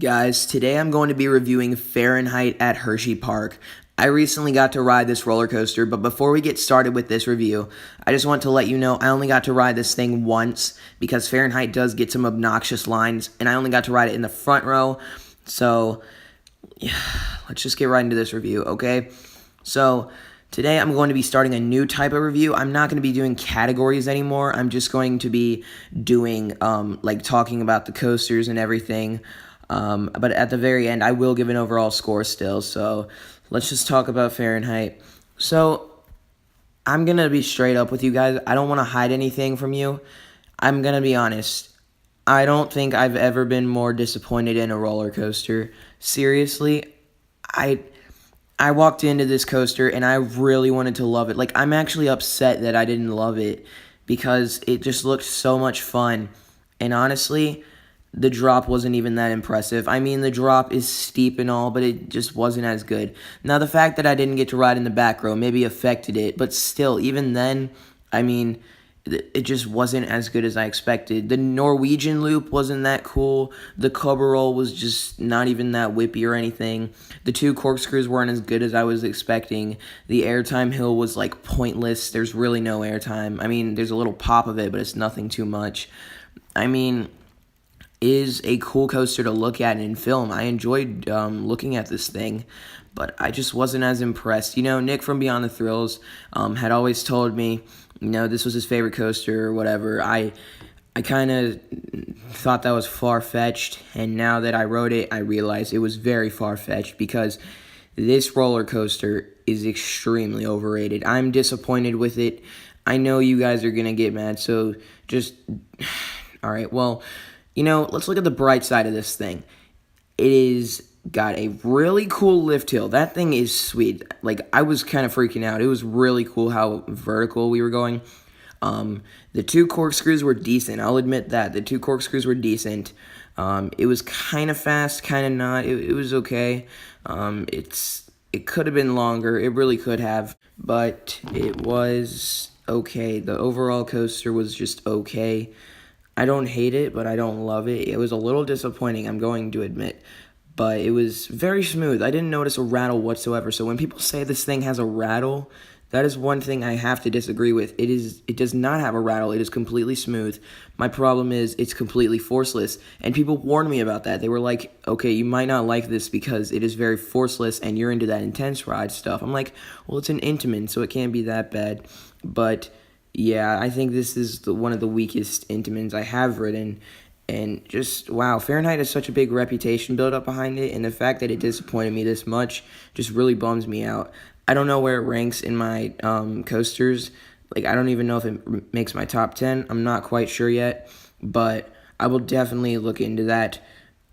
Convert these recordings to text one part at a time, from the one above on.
Guys, today I'm going to be reviewing Fahrenheit at Hershey Park. I recently got to ride this roller coaster, but before we get started with this review, I just want to let you know I only got to ride this thing once because Fahrenheit does get some obnoxious lines, and I only got to ride it in the front row. So, yeah, let's just get right into this review, okay? So, today I'm going to be starting a new type of review. I'm not going to be doing categories anymore. I'm just going to be doing, talking about the coasters and everything. But at the very end, I will give an overall score still. So let's just talk about Fahrenheit. So I'm going to be straight up with you guys. I don't want to hide anything from you. I'm going to be honest. I don't think I've ever been more disappointed in a roller coaster. Seriously, I walked into this coaster and I really wanted to love it. Like, I'm actually upset that I didn't love it because it just looked so much fun. And honestly, the drop wasn't even that impressive. I mean, the drop is steep and all, but it just wasn't as good. Now, the fact that I didn't get to ride in the back row maybe affected it, but still, even then, I mean, it just wasn't as good as I expected. The Norwegian loop wasn't that cool. The Cobra roll was just not even that whippy or anything. The two corkscrews weren't as good as I was expecting. The airtime hill was like pointless. There's really no airtime. I mean, there's a little pop of it, but it's nothing too much. I mean, is a cool coaster to look at in film. I enjoyed looking at this thing, but I just wasn't as impressed. You know, Nick from Beyond the Thrills had always told me, you know, this was his favorite coaster or whatever. I kind of thought that was far-fetched, and now that I rode it, I realized it was very far-fetched because this roller coaster is extremely overrated. I'm disappointed with it. I know you guys are going to get mad, so just... All right, well... You know, let's look at the bright side of this thing. It is got a really cool lift hill. That thing is sweet. Like, I was kind of freaking out. It was really cool how vertical we were going. The two corkscrews were decent. I'll admit that. The two corkscrews were decent. It was kind of fast, kind of not. It was okay. It could have been longer. It really could have. But it was okay. The overall coaster was just okay. I don't hate it, but I don't love it. It was a little disappointing, I'm going to admit. But it was very smooth. I didn't notice a rattle whatsoever. So when people say this thing has a rattle, that is one thing I have to disagree with. It does not have a rattle. It is completely smooth. My problem is it's completely forceless. And people warned me about that. They were like, okay, you might not like this because it is very forceless and you're into that intense ride stuff. I'm like, well, it's an Intamin, so it can't be that bad. But... yeah, I think this is one of the weakest Intamins I have ridden. And just, wow, Fahrenheit has such a big reputation built up behind it. And the fact that it disappointed me this much just really bums me out. I don't know where it ranks in my coasters. Like, I don't even know if it makes my top 10. I'm not quite sure yet. But I will definitely look into that.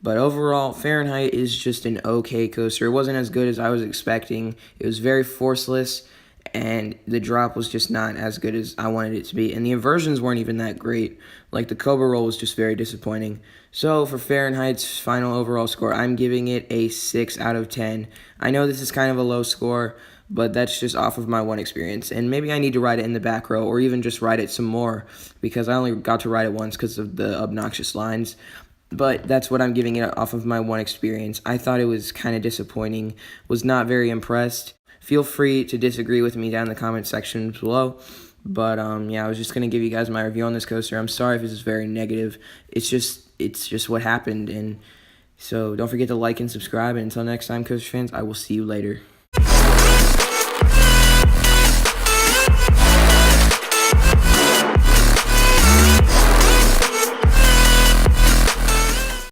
But overall, Fahrenheit is just an okay coaster. It wasn't as good as I was expecting. It was very forceless. And the drop was just not as good as I wanted it to be. And the inversions weren't even that great. Like, the Cobra roll was just very disappointing. So, for Fahrenheit's final overall score, I'm giving it a 6 out of 10. I know this is kind of a low score, but that's just off of my one experience. And maybe I need to ride it in the back row, or even just ride it some more, because I only got to ride it once because of the obnoxious lines. But that's what I'm giving it off of my one experience. I thought it was kind of disappointing, was not very impressed. Feel free to disagree with me down in the comment section below. But, yeah, I was just going to give you guys my review on this coaster. I'm sorry if this is very negative. It's just what happened. And so don't forget to like and subscribe. And until next time, coaster fans, I will see you later.